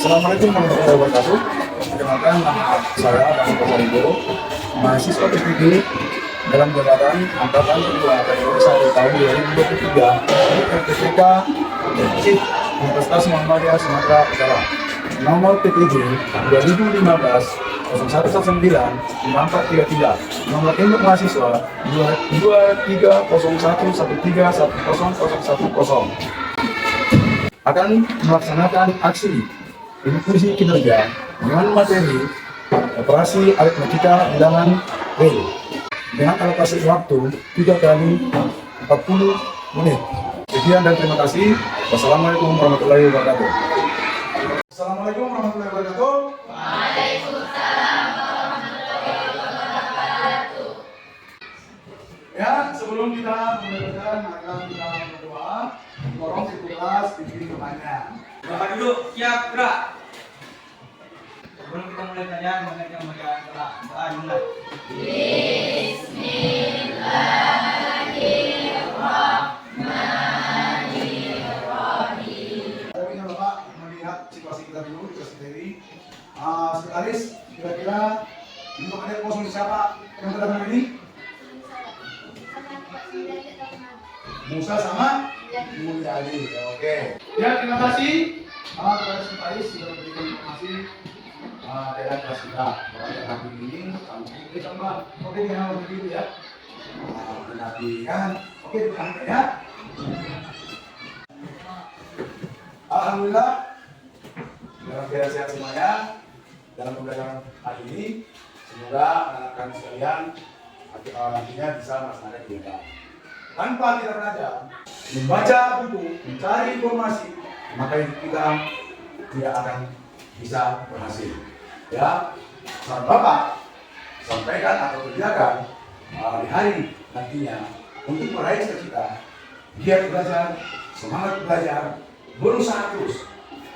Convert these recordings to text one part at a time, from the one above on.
Assalamualaikum warahmatullahi wabarakatuh. Perkenalkan, nama saya Bang Kosambo, mahasiswa PPG dalam jabatan angkatan kedua periode 1 tahun 2023 di RPTK Chief Universitas Muhammadiyah Sumatera Utara. Nomor PPG 2015 0119 9433. Nomor induk mahasiswa 230113101010 akan melaksanakan aksi inklusi kinerja dengan materi operasi aritmetika bilangan real dengan alokasi waktu 3 kali 40 menit. Sekian dan terima kasih. Wassalamualaikum warahmatullahi wabarakatuh. Assalamualaikum warahmatullahi wabarakatuh. Waalaikumsalam warahmatullahi wabarakatuh. Ya, sebelum kita memulakan akan kita berdoa, tolong di kelas bikin doanya. Bapak duduk, siap, gerak. Sebelum kita mulai tanya, mengenai yang mereka telah mulai. Bismillahirrahmanirrahim. Saya ingin Bapak melihat situasi kita dulu di kelas materi. Sekretaris, kira-kira untuk ada kosong siapa yang terdatang ini? Musa sama Mulyadi. Oke. Ya, terima kasih kepada sekretaris sudah memberikan informasi dalam kelas kita. Bahwa hari ini kami tambah. Oke, jangan begitu ya. Menantikan. Oke, bukan ya. Alhamdulillah dalam keadaan sehat semuanya dalam pembelajaran hari ini. Semoga anak-anak sekalian nantinya bisa melaksanakan kegiatan tanpa kita belajar, membaca buku, mencari informasi, maka kita tidak akan bisa berhasil. Ya, saran Bapak sampaikan atau kerjakan di hari nantinya untuk meraih cita-cita, giat belajar, semangat belajar, berusaha terus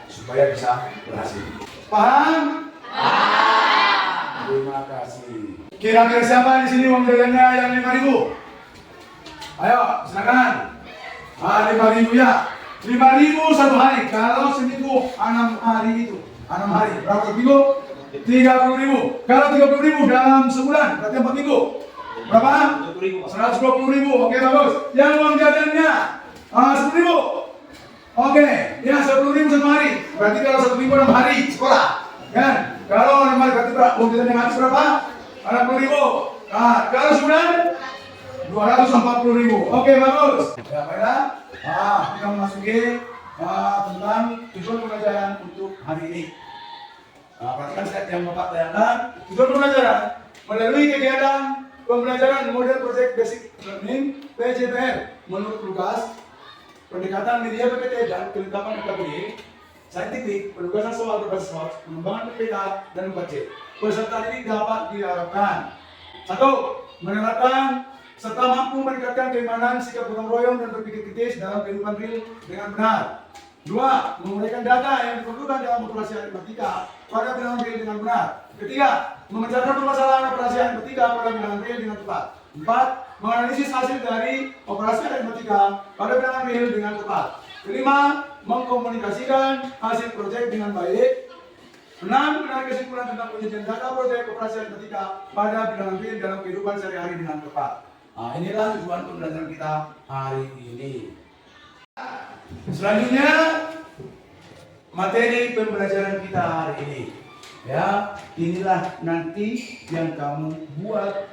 supaya bisa berhasil. Paham? Paham. Terima kasih. Kira-kira siapa di sini uang jajannya yang 5.000? Ayo, silakan. 5.000 ya. 5.000 satu hari. Kalau seminggu 6 hari itu. 6 hari. Berapa minggu? 30.000. Kalau 30.000 dalam sebulan, berarti 4 minggu. Berapa? 120.000. Oke, bagus. Yang uang jajannya 10.000. Oke, ya 10.000 satu hari. Berarti kalau 1 minggu 6 hari sekolah. Kan? Kalau 6 hari berarti uang jajan yang habis berapa? 60.000. Nah, kalau sebulan 240.000. Oke, bagus. Ya, baiklah. Kita memasuki tentang tujuan pembelajaran untuk hari ini. Perhatikan slide yang Bapak tayangkan. Tujuan pembelajaran melalui kegiatan pembelajaran model Project Basic Learning (PJBL) menurut tugas pendekatan media PPT dan kelengkapan UKBE, saintifik, penugasan soal berbasis hots, pengembangan PPT dan UKC. Peserta didik dapat diharapkan 1. Menerapkan serta mampu meningkatkan keimanan, sikap gotong royong dan berpikir kritis dalam kehidupan real dengan benar. 2. Menguraikan data yang diperlukan dalam operasi aritmetika pada bilangan real dengan benar. 3. Memecahkan permasalahan operasi aritmetika pada bilangan real dengan tepat. 4. Menganalisis hasil dari operasi aritmetika pada bilangan real dengan tepat. 5. Mengkomunikasikan hasil proyek dengan baik. 6. Menarik kesimpulan tentang penyajian data proyek operasi aritmetika pada bilangan real dalam kehidupan sehari-hari dengan tepat. Nah, inilah tujuan pembelajaran kita hari ini. Selanjutnya, materi pembelajaran kita hari ini. Ya, inilah nanti yang kamu buat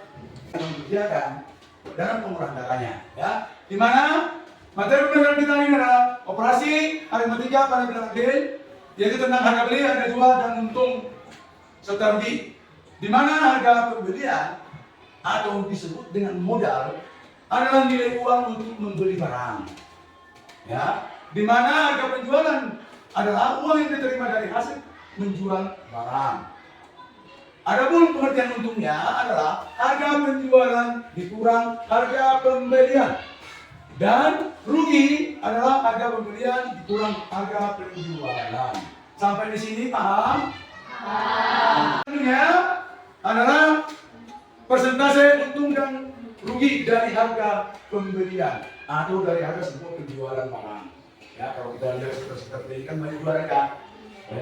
dan kerjakan dalam pengurahan datanya. Ya, di mana materi pembelajaran kita ini adalah operasi aritmetika pada bilangan real, yaitu tentang harga beli, harga jual, dan untung serta rugi. Di mana harga pembelian atau disebut dengan modal adalah nilai uang untuk membeli barang. Ya, di mana harga penjualan adalah uang yang diterima dari hasil menjual barang. Adapun pengertian untungnya adalah harga penjualan dikurang harga pembelian, dan rugi adalah harga pembelian dikurang harga penjualan. Sampai di sini paham? Paham. Adalah persentase untung dan rugi dari harga pembelian atau dari harga sebuah penjualan barang. Ya, kalau kita lihat sekitar pendidikan banyak juara kan,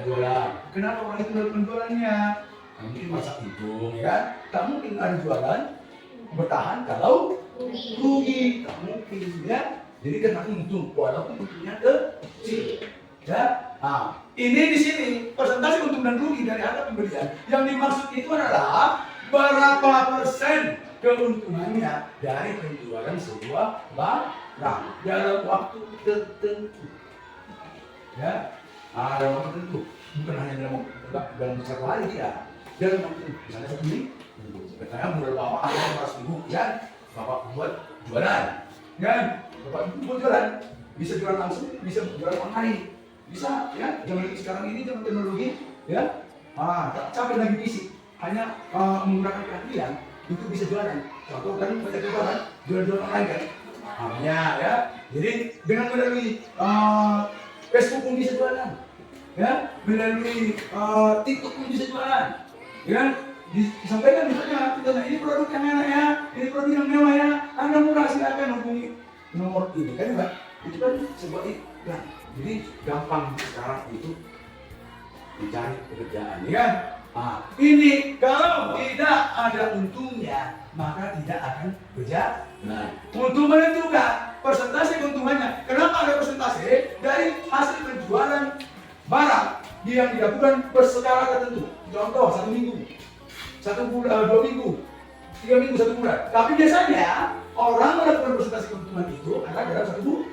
jualan. Kenapa orang itu melakukan jualannya? Mungkin masak hitung, ya kan? Tak mungkin ada jualan bertahan kalau rugi, tak mungkin, ya. Jadi kena untung, walaupun untungnya kecil, ya. Nah, ini di sini persentase untung dan rugi dari harga pembelian. Yang dimaksud itu adalah berapa persen keuntungannya dari penjualan sebuah barang dalam waktu tertentu, ya. Dalam waktu tertentu, bukan hanya dalam satu hari, tidak. Dalam waktu misalnya seperti ini, katanya modal bapak ada 100.000, ya. Bapak buat jualan, kan? Bapak buat jualan, bisa jualan langsung, bisa jualan online, bisa, ya. Zaman sekarang ini zaman teknologi, ya. Tak capek lagi fisik, hanya menggunakan keahlian itu bisa jualan. Contoh kan banyak jualan, jualan online kan, ya. Jadi dengan melalui Facebook pun bisa jualan, ya. Melalui TikTok pun bisa jualan, ya. Disampaikan misalnya, ini produk yang enak ya, ini produk yang mewah ya, Anda murah silakan hubungi nomor ini kan, Mbak. Itu kan sebuah iklan. Jadi gampang sekarang itu mencari pekerjaan, ya. Ini kalau tidak ada untungnya, maka tidak akan berjalan. Untuk menentukan persentase keuntungannya, kenapa ada persentase dari hasil penjualan barang yang dilakukan berskala tertentu. Contoh 1 minggu, 1 bulan, 2 minggu, 3 minggu, 1 bulan. Tapi biasanya orang melakukan persentase keuntungan itu adalah dalam 1 bulan.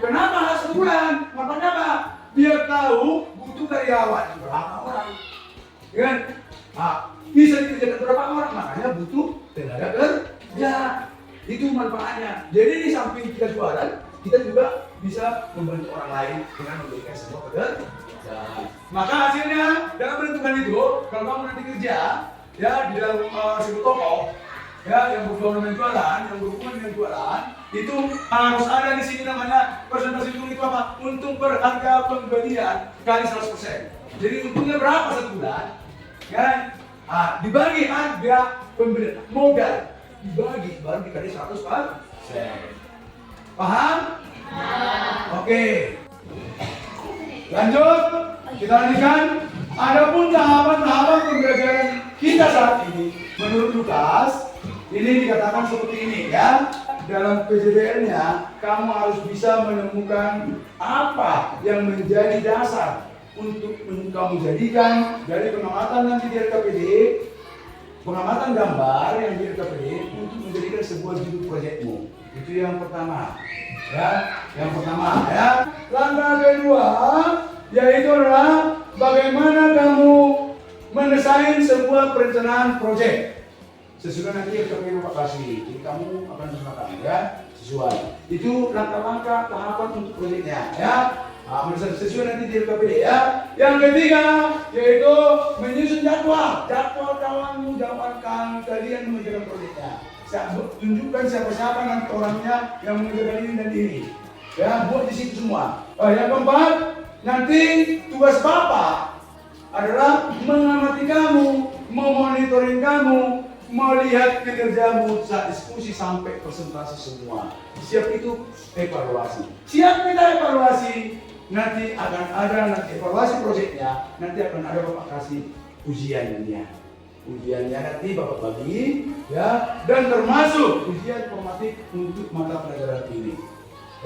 Kenapa harus 1 bulan? Makanya apa? Biar tahu butuh karyawan berapa orang, kan? Bisa dikerjakan berapa orang? Makanya butuh tenaga kerja. Itu manfaatnya. Jadi di samping kita jualan, kita juga bisa membantu orang lain dengan memberikan sebuah pekerjaan. Maka hasilnya dalam menentukan itu, kalau kamu nanti kerja, ya di dalam sebuah toko, ya yang berhubungan dengan jualan, itu harus ada di sini namanya persentase untung itu apa? Untung per harga pembelian kali 100%. Jadi untungnya berapa 1 bulan? Kan? Dibagi harga pembelian modal, dibagi baru dikali 100%. Paham? Oke. Lanjut, kita lanjutkan. Adapun tahapan-tahapan pembelajaran kita saat ini, menurut Lukas, ini dikatakan seperti ini, ya. Dalam PJDL-nya, kamu harus bisa menemukan apa yang menjadi dasar untuk kamu jadikan dari pengamatan nanti di RKPD, pengamatan gambar yang di RKPD untuk menjadikan sebuah judul proyekmu. Itu yang pertama, ya. Yang pertama, ya. Langkah kedua yaitu adalah bagaimana kamu mendesain sebuah perencanaan proyek sesuai nanti RKPD Bapak kasih. Jadi kamu akan menggunakan, ya, sesuai. Itu langkah-langkah tahapan untuk proyeknya, ya. Sesuai nanti di RKPD, ya. Yang ketiga yaitu menyusun jadwal kamu jawabkan kalian mengerjakan proyeknya. Tunjukkan siapa-siapa nanti orangnya yang mengerjakan ini dan ini, ya. Buat di situ semua. Yang keempat, nanti tugas Bapak adalah mengamati kamu, memonitoring kamu, melihat kinerjamu saat diskusi sampai presentasi semua. Siap itu evaluasi. Siap kita evaluasi. Nanti akan ada evaluasi proyeknya. Nanti akan ada Bapak kasih ujiannya. Ujiannya nanti Bapak bagi, ya, dan termasuk ujian formatif untuk mata pelajaran ini.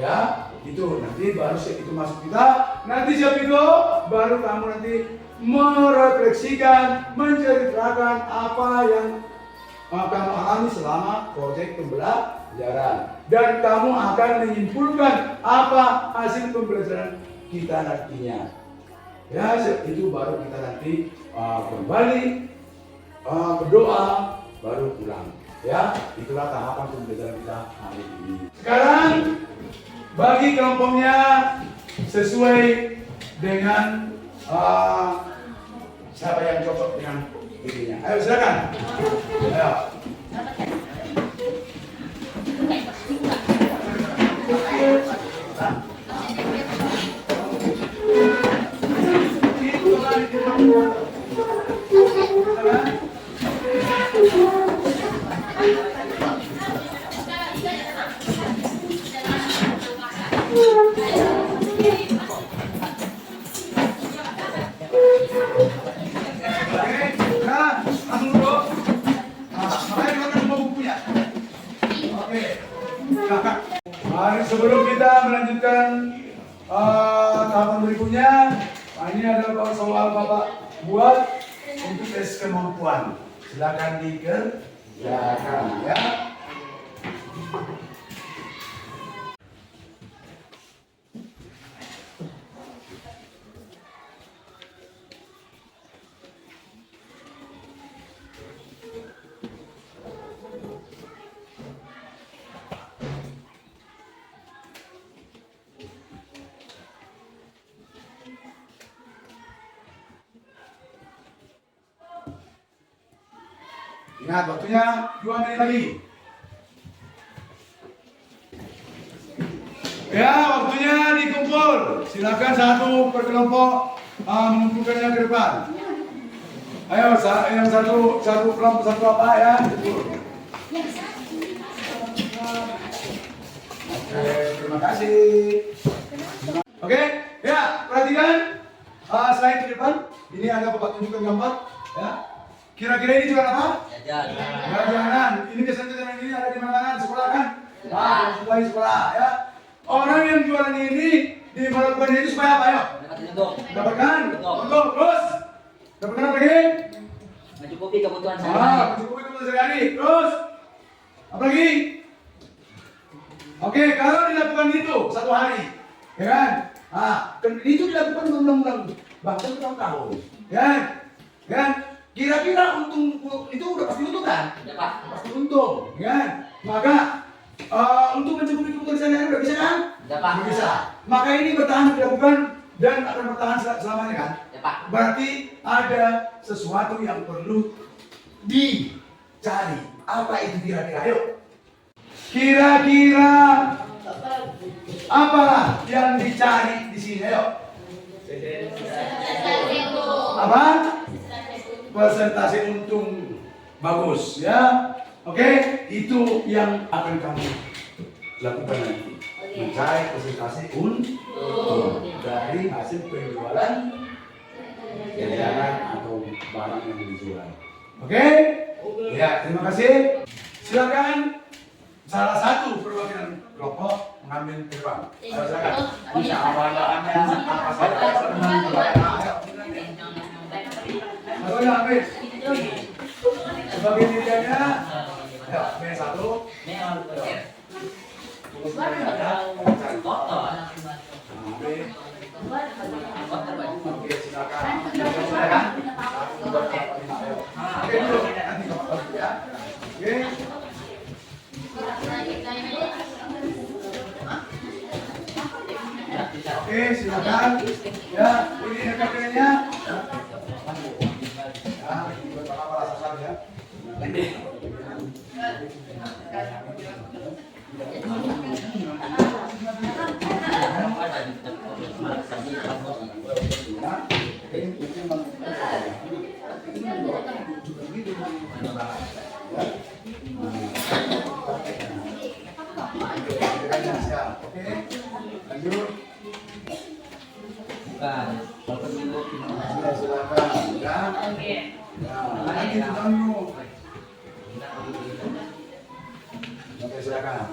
Ya, itu nanti baru siap itu masuk kita. Nanti siap itu baru kamu nanti merefleksikan, menceritakan apa yang kamu alami selama proyek pembelajaran, dan kamu akan menyimpulkan apa hasil pembelajaran kita nantinya. Ya, itu baru kita nanti kembali berdoa baru pulang. Ya, itulah tahapan pembelajaran kita hari ini. Sekarang bagi kelompoknya sesuai dengan siapa yang cocok dengan dirinya. Ayo silakan. Ayo. Nah, ini adalah soal Bapak buat untuk tes kemampuan. Silakan dikerjakan ya. Ingat waktunya 2 menit lagi. Ya, waktunya dikumpul. Silakan satu per kelompok mengumpulkannya ke depan. Ayo, yang satu kelompok satu apa ya? Oke, terima kasih. Oke, ya perhatikan. Selain di depan, ini ada Bapak tunjukkan gambar. Ya. Kira-kira ini jualan apa? Jajanan. Ini kesenjangan ini ada di mana? Sekolah kan? Supaya sekolah ya. Orang yang jualan ini melakukan itu supaya apa ya? Dapatkan untuk terus. Dapatkan apa lagi? Mencukupi kebutuhan sehari-hari. Mencukupi kebutuhan sehari-hari. Terus apa lagi? Oke, kalau dilakukan itu 1 hari, ya kan? Itu dilakukan berulang-ulang, bahkan bertahun-tahun, ya kan? Kira-kira untung itu udah pasti untung kan? Ya, Pak. Pasti untung, ya kan? Maka untuk mencukupi kebutuhan sehari-hari udah bisa kan? Ya, Pak. Udah bisa. Maka ini bertahan dilakukan dan akan bertahan selamanya kan? Ya, Pak. Berarti ada sesuatu yang perlu dicari. Apa itu kira-kira? Ayo. Kira-kira apa yang dicari di sini? Ayo. Apa? Persentase untung bagus ya. Oke, itu yang akan kamu lakukan nanti. Mencari persentase untung dari hasil penjualan jajanan atau barang yang dijual. Oke? Ya, terima kasih. Silakan salah satu perwakilan kelompok mengambil terbang. Silakan. Bisa awal-awalnya apa saja Ayo ambil. Sebagai medianya, ya, B1. Oke, silakan. Oke, dulu. Nanti ya. Oke. Oke, silakan. Ya, ini rekan-rekannya. Oke, lanjut. Silakan. Ya. Nanti dulu. Oke, silakan.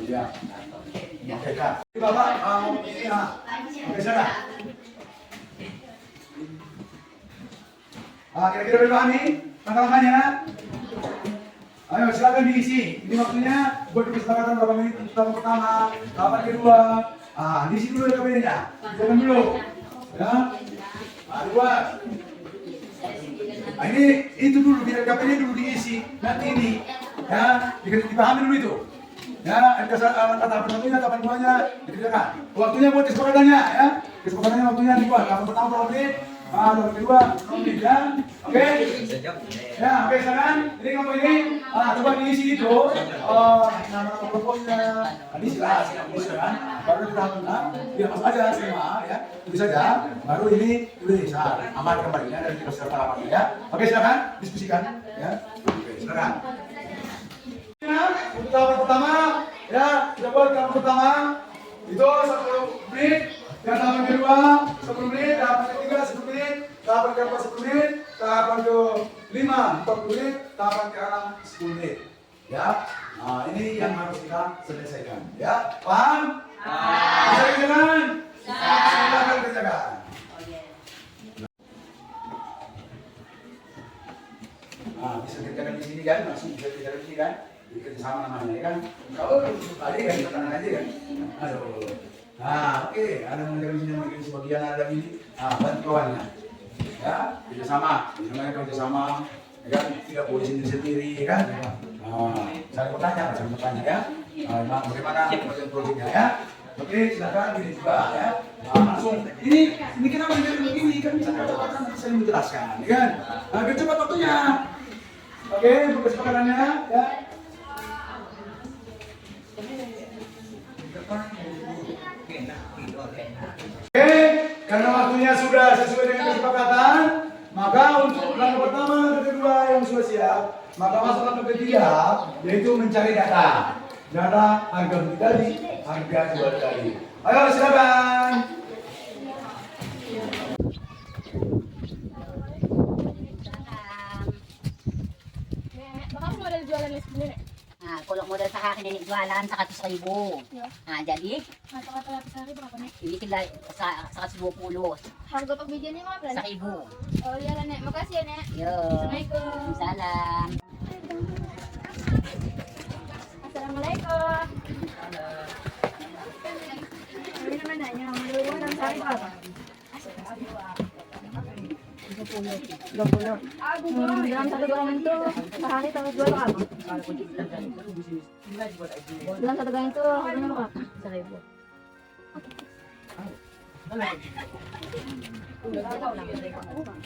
Ya. Oke, Kak. Bapak ini ya. Oke, silakan. Kira-kira dipahami langkah-langkahnya? Ayo silakan diisi. Ini waktunya buat kesepakatan berapa menit untuk tahap pertama, tahapan kedua. Diisi dulu ya KPD-nya. Jangan dulu. Ya. Dua. Ini itu dulu biar KPD dulu diisi. Nanti ini ya dipahami dulu itu. Ya, langkah tahap pertamanya, tahapan keduanya dikerjakan. Waktunya buat kesepakatannya ya. Kesepakatannya waktunya dibuat. Tahap pertama berapa menit? Tahap kedua, ya. Oke. Ya, oke silakan. Ini kamu ini, coba diisi itu. Nama-nama kelompoknya. Ini jelas, kan? Baru kita tidak masuk aja semua, ya. Tulis saja. Baru ini tulis. Aman kembalinya dan kita serta rapatnya, ya. Oke silakan, diskusikan, ya. Oke silakan. Untuk tahap pertama, ya, kita buat tahap pertama itu 10 menit. Dan tahapan kedua 10 menit, tahapan ketiga 10 menit, tahapan keempat 10 menit, tahapan ke-5 40 menit, tahapan ke-6 10 menit. Ya, ini yang harus kita selesaikan. Ya, paham? Bisa kerjakan? Silakan kerjakan. kerjakan di sini kan, masih bisa kerjakan di sini kan, jadi kerjasama namanya ya kan. Kau tadi kan tenang aja kan. Aduh. Nah, oke, ada mengerjakan di sini, mungkin sebagian ada ini. Nah, bantu kawannya. Ya, kerjasama, namanya kerjasama. Ya kan, tidak boleh sendiri-sendiri ya kan. Nah, saling bertanya ya. Nah, bagaimana proyeknya ya? Oke, silakan ini juga ya. Nah, langsung ini kenapa begini kan bisa katakan nanti saya menjelaskan, ya kan? Nah, biar cepat waktunya. Oke, kesepakatannya ya. Oke, karena waktunya sudah sesuai dengan kesepakatan, maka untuk langkah pertama, langkah kedua yang sudah siap, maka masuk langkah ketiga, yaitu mencari data. Data harga beli tadi, harga jual tadi. Ayo silakan. Baka modal jualan les sendiri. Nah, kalau modal sa akin ini jualan sa 100,000. Yeah. Nah, jadi Mata-mata sehari berapa nih? ini sila sa 120 Harga pagbigyan niyo mga plan. sa 1,000. Oh, iya lah, Nek. Makasih ya, Nek. Yo. Assalamualaikum. Salam. Assalamualaikum. Kami naman nanya, maluwa ng sari berapa? 20. Dalam satu goreng itu sehari tahu jual berapa? Dalam satu goreng itu harganya berapa? 1.000.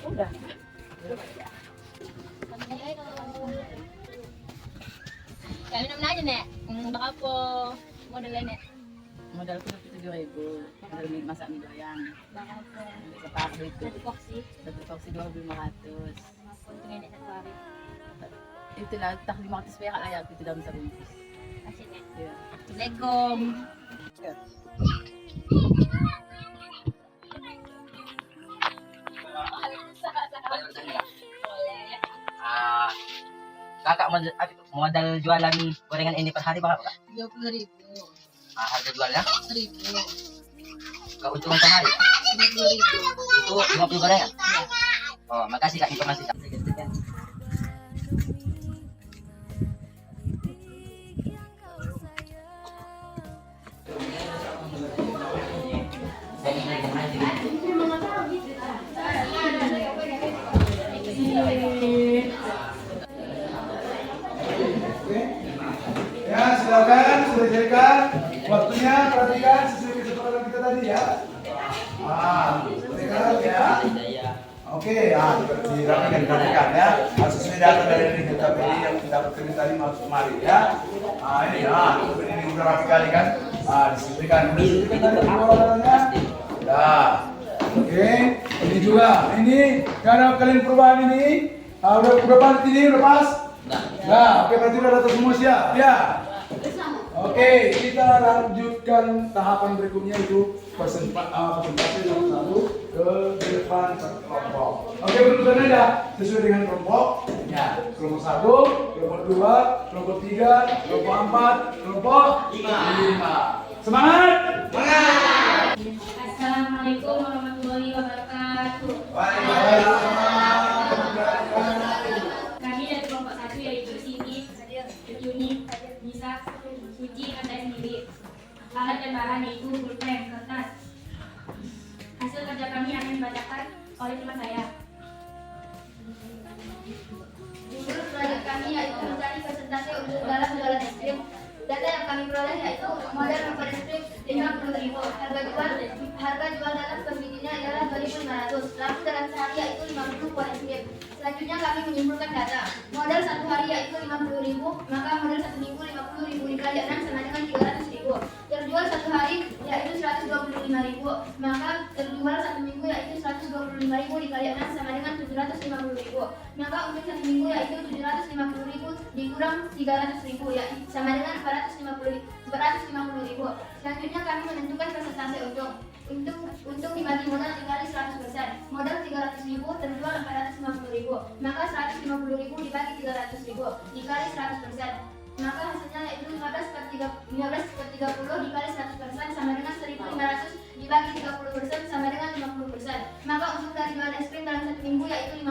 Udah. Kami naman aja, Nek. Baka po modal Nek. Modal ko 7,000. Modal masak mie doyang. Sa paso itu. Satu porsi 2,500. Untungnya Nek satu hari. Itu lah tak 500 perak lah ya itu dalam sebungkus. Kasih Nek. Ya. Assalamualaikum. Kakak modal jualan gorengan ini per hari berapa kak? 30,000. Harga jualnya? 1.000. Keuntungan per hari? 50,000. Itu 50 gorengan? Oh, makasih kak informasi kak. Ya, silakan sudah jadikan waktunya, perhatikan sesuai kesepakatan kita tadi ya. Perhatikan ya. Oke, dirapikan ya. Sesuai data dari data BI yang kita dapatkan tadi masuk kemarin ya. Ini ini udah rapi kali kan. Disebutkan tadi pengeluarannya. Dah. Oke, ini juga. Ini karena kalian perubahan ini, udah pas ini udah pas. Nah, oke berarti udah data semua siap ya. Oke, kita lanjutkan tahapan berikutnya itu presentasi nomor 1 ke depan kelompok. Oke, berurutan aja sesuai dengan kelompok. Ya, kelompok 1, kelompok 2, kelompok 3, kelompok 4, kelompok 5. Semangat! Semangat! Assalamualaikum warahmatullahi wabarakatuh. Waalaikumsalam. Kami dari kelompok 1 yaitu Siti, Yuni, Nisa, Suci, Anda sendiri. Alat dan bahan yaitu pulpen, kertas. Hasil kerja kami akan dibacakan oleh teman saya. Menurut proyek kami yaitu mencari persentase untuk dalam jualan es krim. Data yang kami peroleh yaitu modal membuat es krim 50.000. Harga jual dalam per bijinya ialah 2.500. Laku dalam sehari yaitu 50 buah es krim. Selanjutnya kami menyimpulkan data. Modal satu hari yaitu 50.000, maka modal satu minggu 50.000 dikali 6 sama dengan 300.000. Terjual satu hari yaitu 125.000, maka terjual satu minggu yaitu 125.000 dikali 6 sama dengan 750.000. Maka untuk satu minggu yaitu 750.000 dikurang 300.000 ya sama dengan 450.000. Selanjutnya kami menentukan persentase untung. Untung dibagi modal dikali 100%. Modal 300.000 terjual 450.000. Maka 150.000 dibagi 300.000 dikali 100%. Maka hasilnya yaitu 15 per 30 dikali 100% sama dengan 1.500 dibagi 30% sama dengan 50%. Maka untung dari jualan es krim dalam satu minggu yaitu 50%.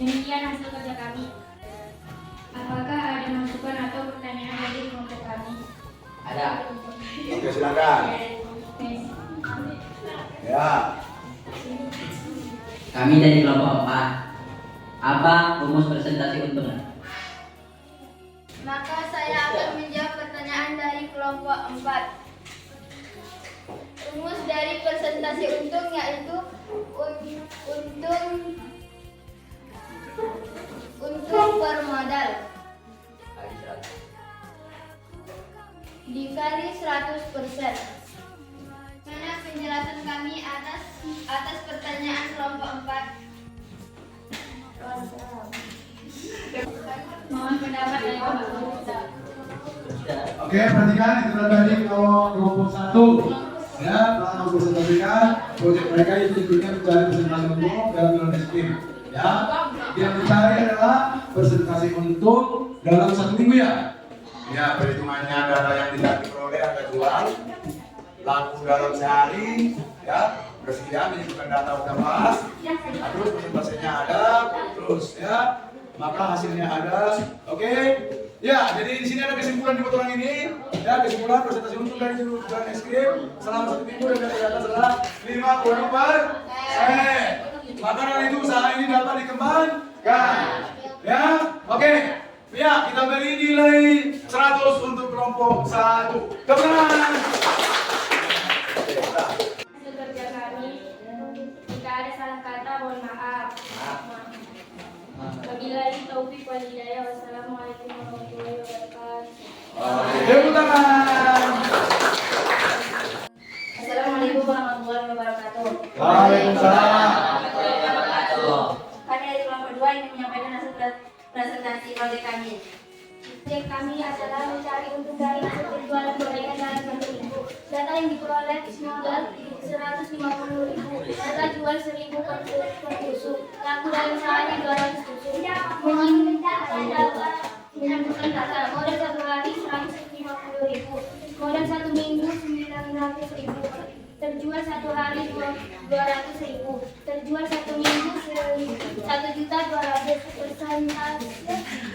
Demikian hasil kerja kami. Apakah ada masukan atau pertanyaan dari kelompok kami? Ada. Oke, silakan. Ya. Kami dari kelompok 4. Apa rumus presentasi untung? Maka saya akan menjawab pertanyaan dari kelompok 4. Rumus dari presentasi untung yaitu untung per modal dikali 100%. Mana penjelasan kami atas pertanyaan kelompok 4? Mohon pendapat dari kelompok 1. Oke, perhatikan itu tadi kelompok 1. Ya, telah mempresentasikan proyek mereka itu intinya mencari presentasi untung dalam bulan SKIM. Ya, yang dicari adalah presentasi untung dalam 1 minggu ya. Ya, perhitungannya data yang tidak diperoleh harga jual, laku dalam sehari, ya, persediaan menyebutkan data udah pas, terus presentasinya ada, terus ya, maka hasilnya ada. Oke, ya, jadi di sini ada kesimpulan di potongan ini, ya, kesimpulan presentasi untung dari bulan SKIM selama 1 minggu dan dari data adalah 50%. Maka dari itu usaha ini dapat dikembangkan, ya, oke. Ya, kita beri nilai 100 untuk kelompok 1. Kemenangan. Hasil kerja kami, jika ada salah kata mohon maaf. Wabillahi taufiq wal hidayah. Wassalamualaikum warahmatullahi wabarakatuh. Tepuk tangan. Assalamualaikum warahmatullahi wabarakatuh. Waalaikumsalam. Kami dari kelompok 2 ingin menyampaikan hasil presentasi proyek kami. Proyek kami adalah mencari untung dari hasil penjualan gorengan dalam 1 minggu. Data yang diperoleh modal 150.000, harga jual 1.000 per tusuk, laku dalam sehari 200 tusuk. Menyambutkan data modal 1 hari 150.000, modal 1 minggu 900.000, terjual 1 hari 200.000, terjual 1 minggu 1.200.000. Persentase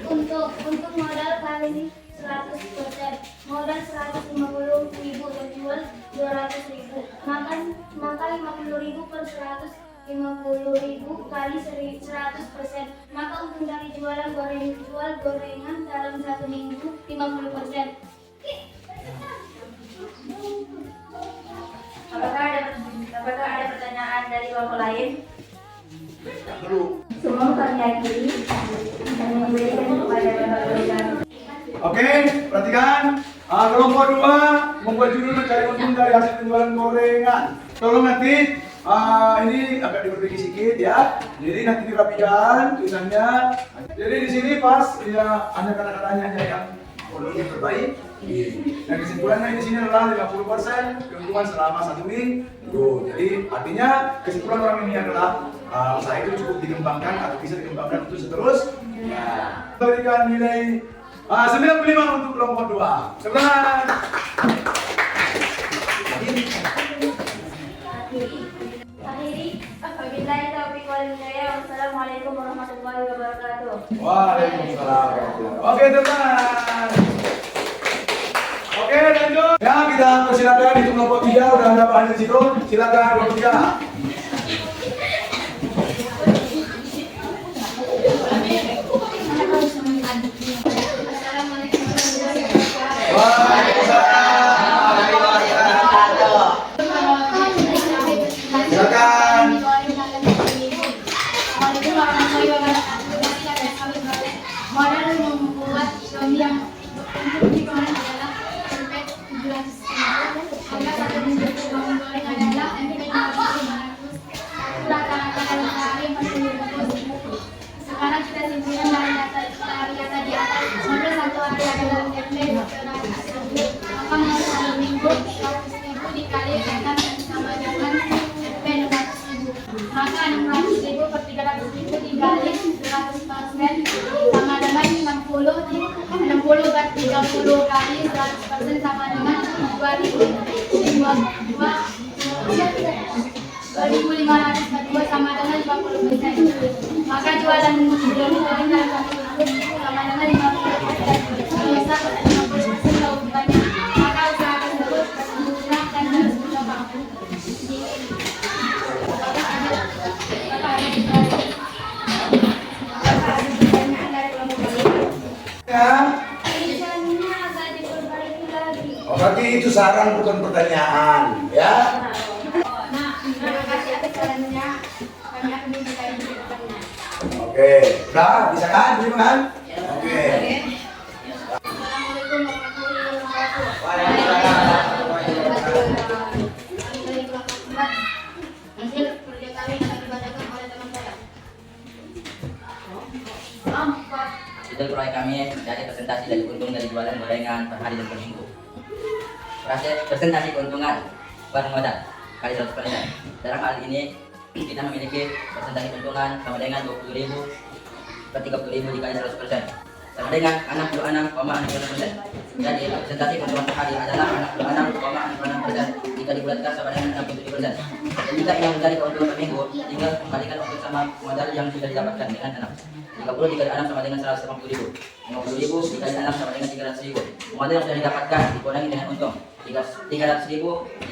untuk modal kali 100%, modal 150.000, terjual 200.000, maka 50.000 per 150.000 kali 100%, maka untung dari jual gorengan dalam 1 minggu 50%. Apakah ada pertanyaan dari kelompok lain? Semua kami akhiri dan memberikan kepada Bapak. Oke, perhatikan. Kelompok 2 membuat judul mencari untung dari hasil penjualan gorengan. Tolong nanti ini agak diperbaiki sedikit ya. Jadi nanti dirapikan tulisannya. Jadi di sini pas ya ada kata-katanya aja yang terbaik. Dan kesimpulannya di sini adalah 50% keuntungan selama 1 minggu. Jadi artinya kesimpulan orang ini adalah usaha itu cukup dikembangkan atau bisa dikembangkan untuk seterusnya. Berikan nilai 95 untuk kelompok 2. Semangat. Akhiri, wabillahi taufiq wal hidayah. Wassalamualaikum warahmatullahi wabarakatuh. Waalaikumsalam. Oke, teman. Oke, lanjut. Ya, kita persilakan di kelompok 3 udah ada Pak Anil situ. Silakan kelompok 3. Modal membuat suami yang diperoleh adalah sampai 700.000. Harga 1 minggu bangun goreng adalah 500. Rata-rata dalam sehari 40.000. Sekarang kita simpulkan dari data di atas. Modal 1 hari adalah tempe 200.000. Maka modal 1 minggu 100.000 dikali 6 sama dengan tempe 200.000. Maka 600.000 per 300.000 dikali 100% sama dengan 60 per 30 kali 100% sama dengan 2.500 berdua sama dengan 50%. Maka jualan gorengan sama dengan 50% bisa 50% keuntungannya. Maka usaha tersebut berkeuntungan dan harus berkembang. Ya. Misalnya agak diperbaiki lagi. Oh, berarti itu saran bukan pertanyaan, ya? Terima kasih atas sarannya. Kami akan memberikan jawabannya. Oke, udah bisa kan? Bisa kan? Oke. Assalamualaikum warahmatullahi wabarakatuh. Hasil kerja kami akan dibacakan oleh teman saya. Judul proyek kami dari presentasi dari untung dari jualan gorengan per hari dan per minggu. Presentasi keuntungan per modal kali 100%. Dalam hal ini kita memiliki presentasi keuntungan sama dengan 20.000 per 30.000 dikali 100% sama dengan 66,66%. Jadi presentasi keuntungan per hari adalah 66,66% jika dibulatkan sama dengan 67%. Dan jika ingin mencari keuntungan per minggu, tinggal kembalikan untuk sama modal yang sudah didapatkan dengan 6. 30 dikali 6 sama dengan 150.000. 50.000 dikali 6 sama dengan 300.000. Modal yang sudah didapatkan dikurangi dengan untung. 300.000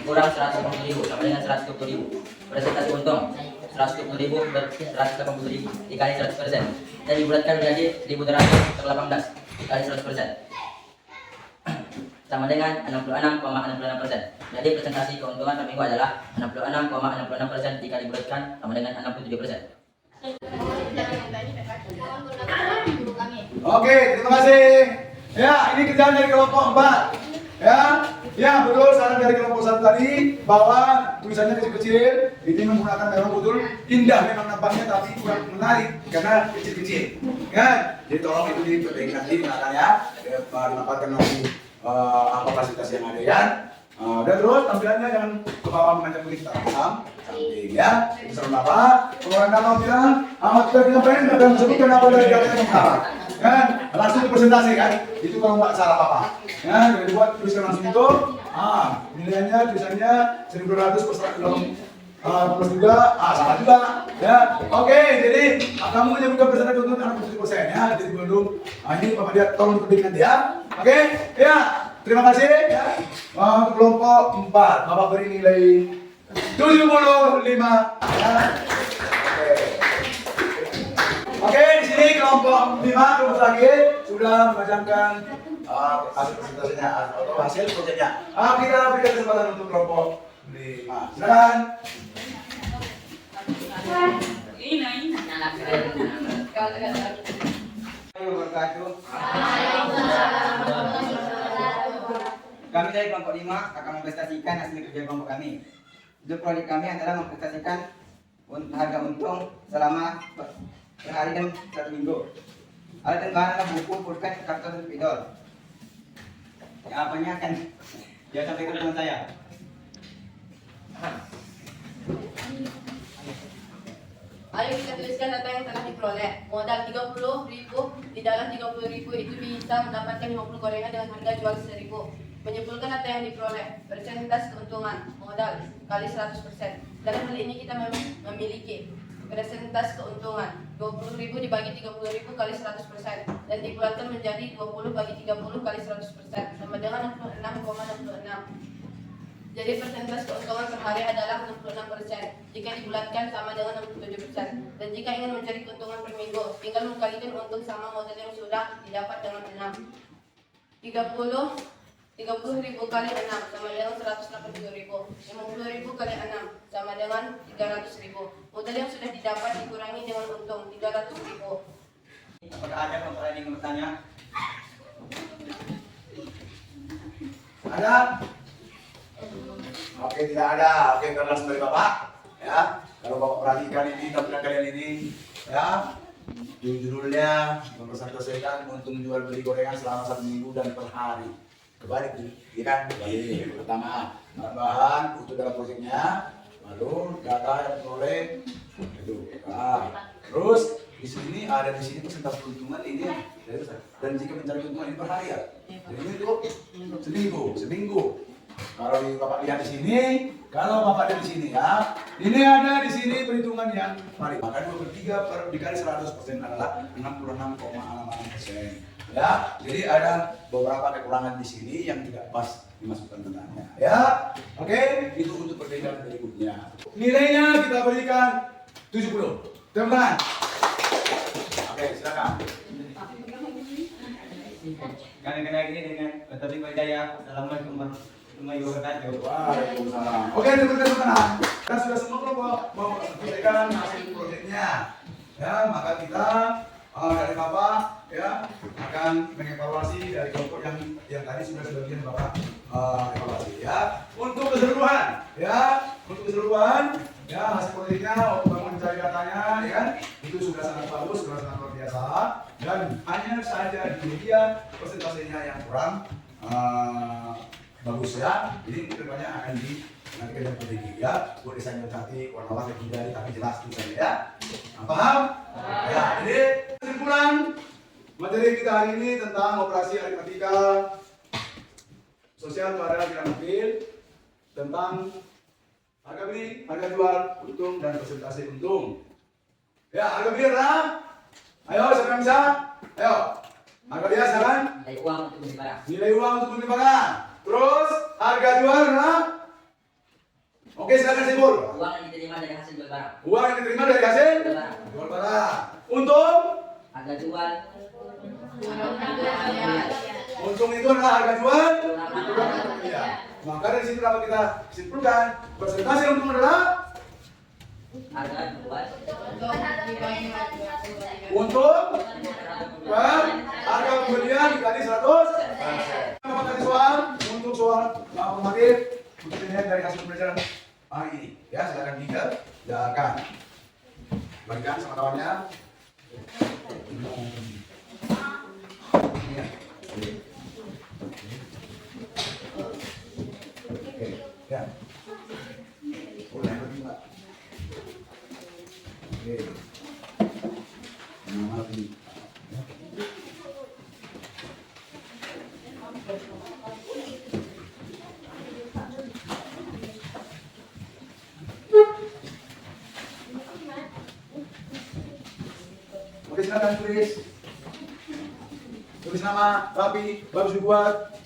dikurang 150.000 sama dengan 120.000. Presentasi untung 120.000 per 180.000 dikali 100%. Dan dibulatkan menjadi 1.200 per 18 dikali 100%. Sama dengan 66,66%. Jadi presentasi keuntungan per minggu adalah 66,66% jika dibulatkan sama dengan 67%. Oke, terima kasih. Ya, ini kerjaan dari kelompok 4. Ya, betul saran dari kelompok 1 tadi bahwa tulisannya kecil-kecil. Ini menggunakan memang betul indah memang nampaknya tapi kurang menarik karena kecil-kecil. Kan? Jadi tolong itu diperbaiki nanti makanya mendapatkan nanti apa fasilitas yang ada ya. Dan terus tampilannya jangan ke bawah menanjak begitu cantik ya. Misalnya apa? Pengeluaran nama bilang kita penyampaian dan sebutkan apa dari data yang utama. Kan? Langsung dipresentasi kan? Itu kalau nggak salah apa-apa. Ya, dari buat tuliskan langsung itu. Nilainya tulisannya 1.200 per 100 juga, sama juga. Ya, oke. Jadi kamu menyebutkan presentasi untuk 67% ya. Jadi belum. Ini Bapak lihat tolong diperbaiki nanti ya. Oke, ya. Terima kasih ya. Untuk kelompok 4, Bapak beri nilai 75 ya. Oke, di sini kelompok 5 kelompok lagi sudah memajangkan hasil presentasinya atau hasil proyeknya. Kita berikan kesempatan untuk kelompok 5. Silakan. Kami dari kelompok 5 akan mempresentasikan hasil kerja kelompok kami. Judul proyek kami adalah mempresentasikan harga untung selama per hari dan 1 minggu. Alat dan bahan adalah buku, pulpen, karton, dan spidol. Yang apanya akan dia sampaikan teman saya. Ayo kita tuliskan data yang telah diperoleh. Modal 30.000, di dalam 30.000 itu bisa mendapatkan 50 gorengan dengan harga jual 1.000. Menyimpulkan data yang diperoleh, persentase keuntungan, modal kali 100%. Dalam hal ini kita memiliki persentase keuntungan 20.000 dibagi 30.000 kali 100% dan dibulatkan menjadi 20 bagi 30 kali 100% sama dengan 66,66. Jadi persentase keuntungan per hari adalah 66%. Jika dibulatkan sama dengan 67%. Dan jika ingin mencari keuntungan per minggu, tinggal mengkalikan untung sama modal yang sudah didapat dengan 6. 30.000 kali 6 sama dengan 180.000. 50.000 kali 6 sama dengan 300.000. Modal yang sudah didapat dikurangi dengan untung 300.000. Apakah ada kelompok lain yang bertanya? Ada? Oke, tidak ada. Oke, kita langsung dari Bapak. Ya, kalau Bapak perhatikan ini, tampilan kalian ini, ya, judulnya mempresentasikan untung jual beli gorengan selama 1 minggu dan per hari. Kebalik, ya kan? Kebalik. Pertama, bahan untuk dalam proyeknya, lalu data yang diperoleh itu. Terus di sini ada persentase keuntungan ini dan jika mencari keuntungan ini per hari ya. Jadi itu seminggu. Kalau Bapak lihat di sini, Kalau Bapak ada di sini ya, ini ada di sini perhitungan yang mari. Maka 2/3 per dikali 100% adalah 66,66%. Ya, jadi ada beberapa kekurangan di sini yang tidak pas dimasukkan tengahnya. Ya, oke, itu untuk perbedaan berikutnya. Nilainya kita berikan 70. Tepuk tangan. Oke, silakan. Kami ini dengan tadi Pak Jaya. Assalamualaikum warahmatullahi wabarakatuh. Waalaikumsalam. Oke, tepuk tangan. Kan sudah semua kelompok memberikan hasil proyeknya. Ya, maka kita dari Bapak ya akan mengevaluasi dari kelompok yang tadi sudah sebagian Bapak evaluasi ya. Untuk keseluruhan ya hasil proyeknya waktu kamu mencari datanya ya kan itu sudah sangat bagus, sudah sangat luar biasa dan hanya saja di media persentasenya yang kurang bagus ya. Jadi kedepannya akan nanti kita perbaiki ya. Buat desainnya cantik, warna-warna tidak tapi jelas tulisannya ya. Paham? Ya, jadi kesimpulan materi kita hari ini tentang operasi aritmatika sosial pada tidak mobil tentang harga beli, harga jual, untung dan persentase untung. Ya, harga beli adalah ayo siapa yang bisa? Ayo. Harga beli silakan. Nilai uang untuk beli barang. Nilai uang untuk beli barang. Terus harga jual adalah oke, silakan simpul. Uang yang diterima dari hasil jual barang. Uang yang diterima dari hasil jual barang. Untung. Harga jual. Untung itu adalah harga jual. Iya. Maka dari situ dapat kita simpulkan persentase untung adalah Harga jual. untung per harga pembelian dikali 100. Bapak kasih soal untuk soal formatif untuk dilihat dari hasil pembelajaran hari ini. Ya, silakan dikerjakan. Bagikan sama kawannya. Oke, ya. Oh, yang penting, Pak. Oke. Nama lagi. Oke, silakan tulis. Tulis nama, rapi, bagus dibuat.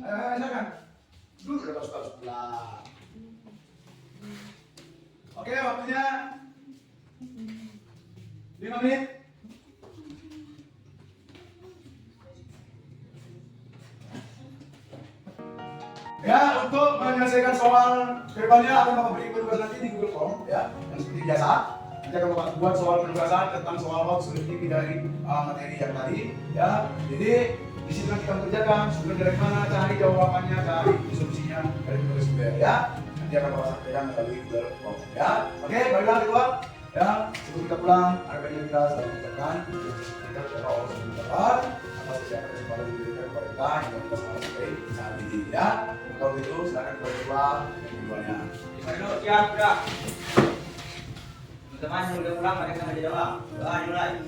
Ayo, silakan. Dulu udah bagus-bagus pulang. Oke, waktunya 5 menit. Ya, untuk menyelesaikan soal kedepannya akan Bapak beri penugasan nanti di Google Form ya, yang seperti biasa. Nanti akan Bapak buat soal penugasan tentang soal waktu selebih dari materi yang tadi ya. Jadi di sini nanti kita kerjakan sumber dari mana, cari jawabannya, cari solusinya dari Google sumber ya. Nanti akan Bapak sampaikan melalui Google Form ya. Oke, baiklah kedua ya. Sebelum kita pulang, harganya kita selalu mengucapkan kita kepada Allah SWT atas kesehatan yang diberikan kepada kita hingga kita sampai saat ini ya. Kalau gitu silakan keluar keduanya. Siap, sudah. Teman-teman yang udah pulang, mari kita baca doa. Doa dimulai.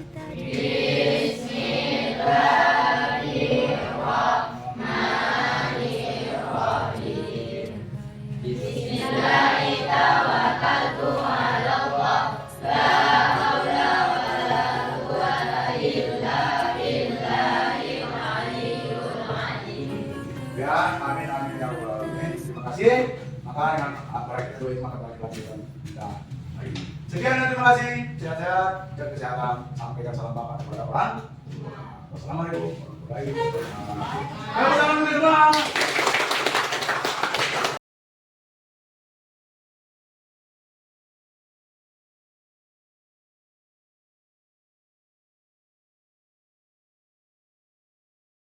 Ya, amin amin ya Allah. Terima kasih. Maka dengan apa yang kita doain maka balik lagi kita hari ini. Sekian dan terima kasih. Sehat-sehat, jaga kesehatan. Sampaikan salam Bapak kepada orang. Wassalamualaikum warahmatullahi wabarakatuh. Ayo, salam